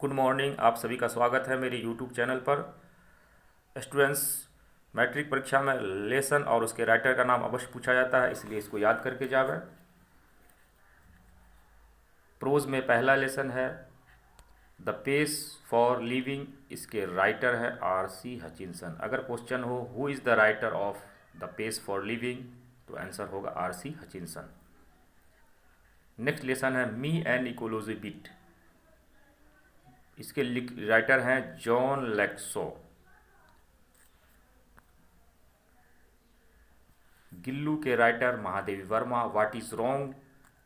Good morning. आप सभी का स्वागत है मेरे यूट्यूब चैनल पर। स्टूडेंट्स, मैट्रिक परीक्षा में लेसन और उसके राइटर का नाम अवश्य पूछा जाता है, इसलिए इसको याद करके जावे। प्रोज में पहला लेसन है द पेस फॉर लिविंग, इसके राइटर है R.C. हचिनसन। अगर क्वेश्चन हो who is the writer of the pace for living, तो आंसर होगा R.C. हचिनसन। नेक्स्ट लेसन है मी एंड इकोलॉजी बिट, इसके राइटर हैं जॉन लेक्सो। गिल्लू के writer Mahadevi Verma. What is wrong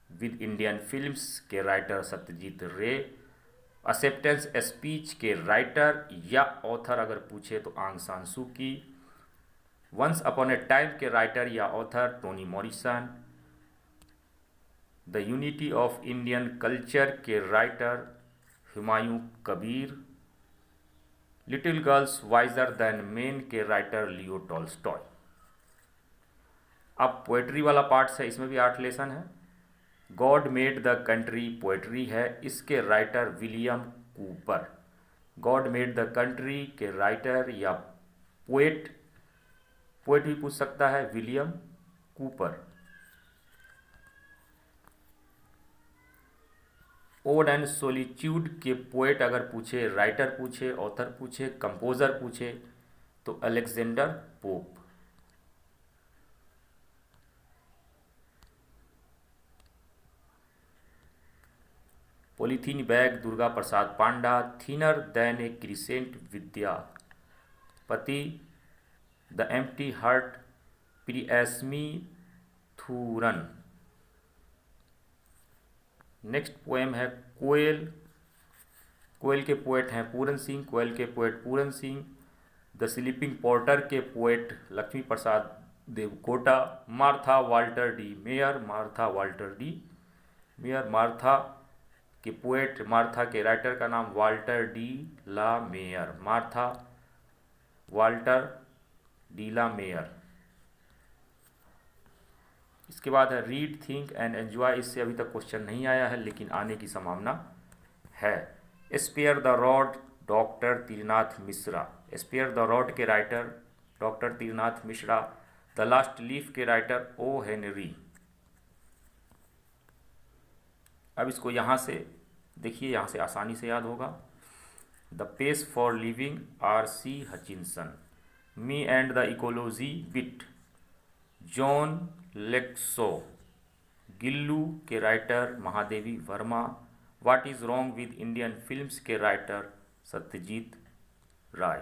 with Indian films के writer Satyajit Ray. Acceptance speech के writer या author अगर पूछे तो आंग सान सू की। वंस अपॉन ए टाइम के राइटर या author Toni Morrison. The unity of Indian culture के writer Humayun Kabir. Little girls wiser than men के राइटर लियो टॉल्स्टॉय। अब पोएट्री वाला पार्ट है, इसमें भी 8 लेसन है। God made the country poetry है, इसके writer William Cowper. God made the country के राइटर या पोएट भी पूछ सकता है, William Cowper. Ode and solitude के पोएट अगर पूछे, राइटर पूछे, ऑथर पूछे, कंपोजर पूछे तो Alexander Pope. Polythene bag Durga Prasad Panda. Thinner than a crescent Vidyapati. The empty heart Priyasmi Thuran. Next poem है कोयल। कोयल के पोएट हैं पूरन सिंह। कोयल के poet Puran Singh. The sleeping porter के poet Lakshmi Prasad Devkota. Martha Walter de Mare. Martha Walter de Mare. Martha के पोएट, मार्था के writer का नाम Walter de la Mare. Martha Walter de la Mare. इसके बाद है रीड, थिंक एंड एंजॉय। इससे अभी तक क्वेश्चन नहीं आया है, लेकिन आने की संभावना है। Spare the rod doctor Tirnath Mishra. Spare the rod के writer doctor Tirnath Mishra. The last leaf के राइटर ओ हेनरी। अब इसको यहाँ से देखिए, यहाँ से आसानी से याद होगा। The pace for living R.C. Hutchinson. Me and the ecology by John Lexo. Gillu के writer Mahadevi Verma. What is wrong with Indian films के writer Satyajit Ray.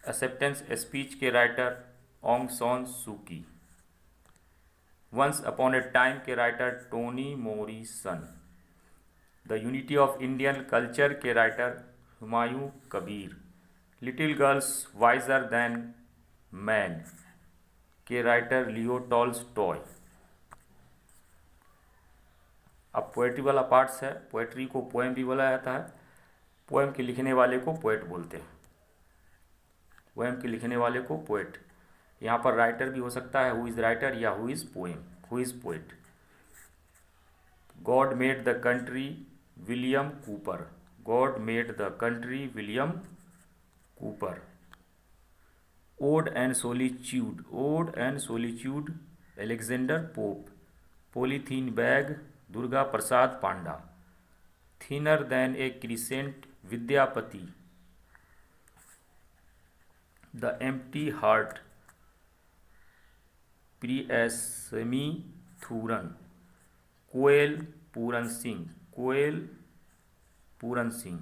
Acceptance speech के writer Aung San Suu Kyi. Once upon a time के writer Toni Morrison. The unity of Indian culture के writer Humayun Kabir. Little girls wiser than man के writer Leo Tolstoy. अब poetry वाला parts है। Poetry को poem भी बोला जाता है। पोएम के लिखने वाले को पोएट बोलते हैं। पोएम के लिखने वाले को पोएट। यहाँ पर राइटर भी हो सकता है, हु इज़ राइटर या who is poem, who is poet. God made the country William Cowper. God made the country William Cowper. Ode and solitude. Ode and solitude Alexander Pope. Polythene bag Durga Prasad Panda. Thinner than a crescent Vidyapati. The empty heart Priyasmi Thuran. Koel Puran Singh. Koel Puran Singh.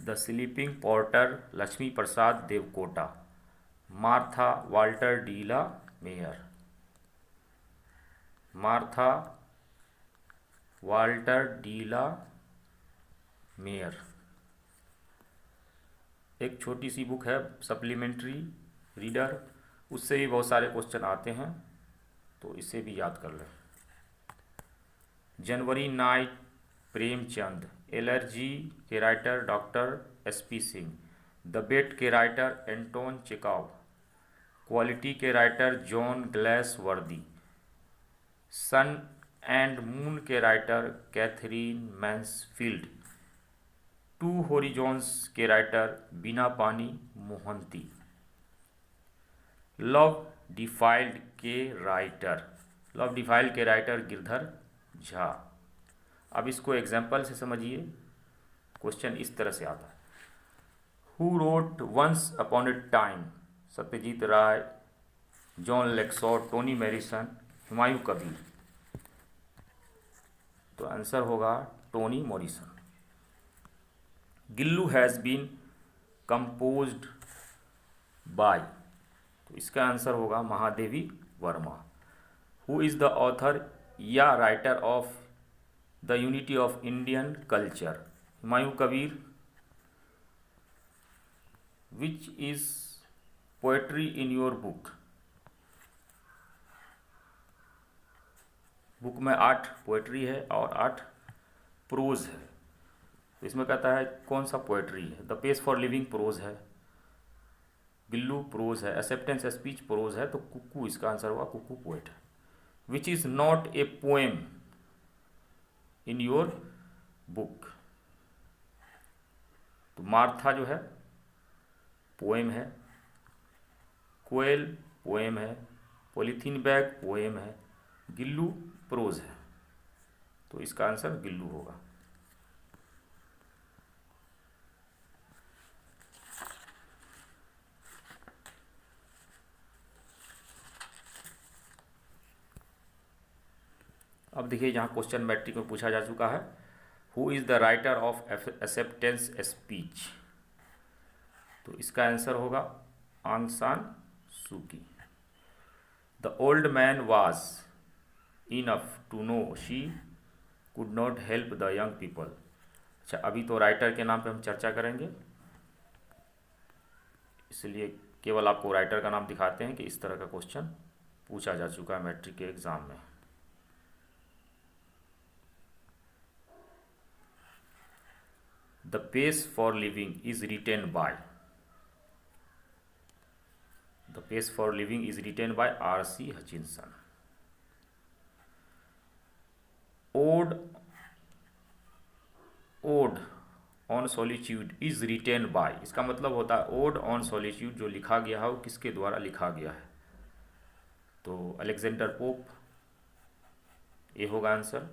The sleeping porter Lakshmi Prasad Devkota. Martha Walter de la Mare. Martha Walter de la mayor. एक छोटी सी book है supplementary reader, उससे भी बहुत सारे question आते हैं, तो इसे भी याद कर लें। January night Premchand. एलर्जी के writer doctor SP Singh. The bet के राइटर एंटोन चेकॉव। क्वालिटी के writer John Galsworthy. Sun and moon के writer Katherine Mansfield, two horizons के writer Binapani Mohanty, love defiled के राइटर गिरधर झा। अब इसको एग्जाम्पल से समझिए। क्वेश्चन इस तरह से आता है, who wrote once upon a time, Satyajit Ray, Joan Lexau, Toni Morrison, Humayun Kabir. तो आंसर होगा Toni Morrison. Gillu has been composed by, तो इसका आंसर होगा Mahadevi Verma. Who is the author या writer of the unity of Indian culture, Humayun Kabir. Which is poetry in your book, book में 8 poetry है और 8 pros है। तो इसमें कहता है कौन सा पोएट्री है। The pace for living prose है, गिल्लू प्रोज है, एक्सेप्टेंस स्पीच प्रोज है, तो कुक्कू इसका आंसर होगा, कुक्कू पोएट है। Which is not a poem in your book, तो मार्था जो है पोएम है, कोयल पोएम है, पॉलीथीन बैग पोएम है, गिल्लू प्रोज है, तो इसका आंसर गिल्लू होगा। अब देखिए यहाँ क्वेश्चन मैट्रिक में पूछा जा चुका है, who is the writer of acceptance speech, तो इसका आंसर होगा Aung San Suu Kyi. The old man was enough to know she could not help the young people. अच्छा, अभी तो राइटर के नाम पे हम चर्चा करेंगे, इसलिए केवल आपको राइटर का नाम दिखाते हैं कि इस तरह का क्वेश्चन पूछा जा चुका है मैट्रिक के एग्जाम में। The pace for living is written by, the pace for living is written by R.C. Hutchinson. Ode on solitude is written by, इसका मतलब होता है ओड ऑन सॉलिट्यूड जो लिखा गया है वो किसके द्वारा लिखा गया है, तो अलेक्जेंडर पोप, ये होगा आंसर।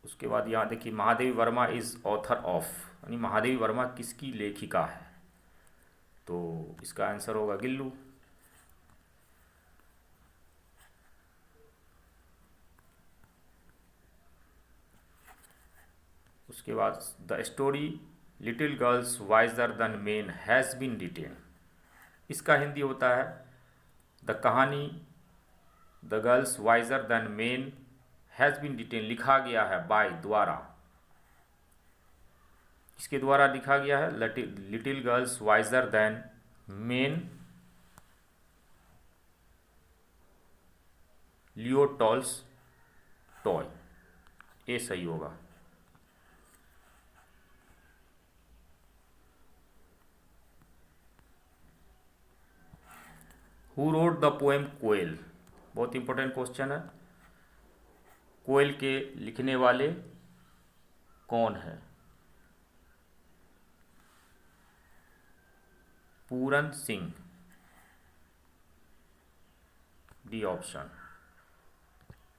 उसके बाद यहाँ देखिए Mahadevi Verma is author of, यानी महादेवी वर्मा किसकी लेखिका है, तो इसका आंसर होगा गिल्लू। उसके बाद the story little girls wiser than men has been written, इसका हिंदी होता है द कहानी the girls wiser than men has been written, लिखा गया है बाय द्वारा, इसके द्वारा लिखा गया है little girls wiser than men, Leo Toy, ये सही होगा। Who wrote the poem Koel, बहुत इंपॉर्टेंट क्वेश्चन है। कोयल के लिखने वाले कौन है, पूरन सिंह, डी ऑप्शन।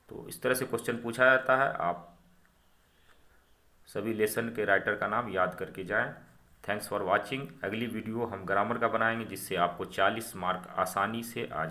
तो इस तरह से क्वेश्चन पूछा जाता है, आप सभी लेसन के राइटर का नाम याद करके जाएं। Thanks for watching. अगली वीडियो हम ग्रामर का बनाएंगे जिससे आपको 40 मार्क आसानी से आ जाए।